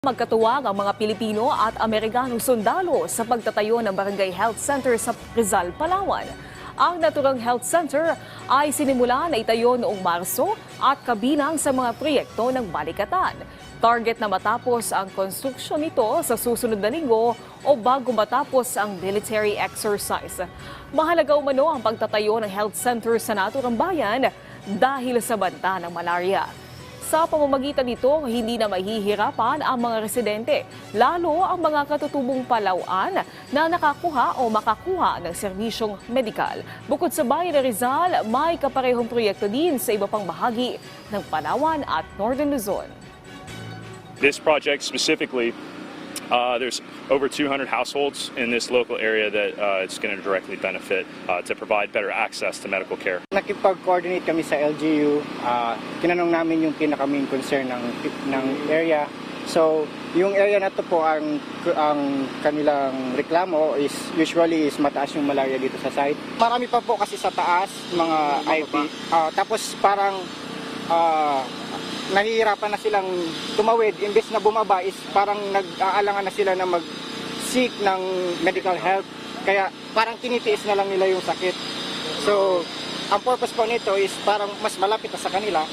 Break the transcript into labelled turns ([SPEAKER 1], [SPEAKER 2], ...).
[SPEAKER 1] Magkatuwang ang mga Pilipino at Amerikanong sundalo sa pagtatayo ng Barangay Health Center sa Rizal, Palawan. Ang naturang health center ay sinimula na itayo noong Marso at kabilang sa mga proyekto ng balikatan. Target na matapos ang konstruksyon nito sa susunod na linggo o bago matapos ang military exercise. Mahalaga umano ang pagtatayo ng health center sa naturang bayan dahil sa banta ng malaria. Sa pamamagitan nito, hindi na mahihirapan ang mga residente, lalo ang mga katutubong Palauan na nakakuha o makakuha ng serbisyong medikal. Bukod sa bayan ng Rizal, may kaparehong proyekto din sa iba pang bahagi ng Palawan at Northern Luzon.
[SPEAKER 2] This project specifically, there's over 200 households in this local area that it's going to directly benefit to provide better access to medical care.
[SPEAKER 3] Nakipag-coordinate kami sa LGU, tinanong namin yung pinaka-main concern ng area. So, yung area na to po, ang kanilang reklamo is usually is mataas yung malaria dito sa site. Marami pa po kasi sa taas, mga IP. Tapos parang nahihirapan na silang tumawid, imbes na bumaba is parang nag-aalangan na sila na mag-seek ng medical help. Kaya parang tinitiis na lang nila yung sakit. So, ang purpose po nito is parang mas malapit na sa kanila.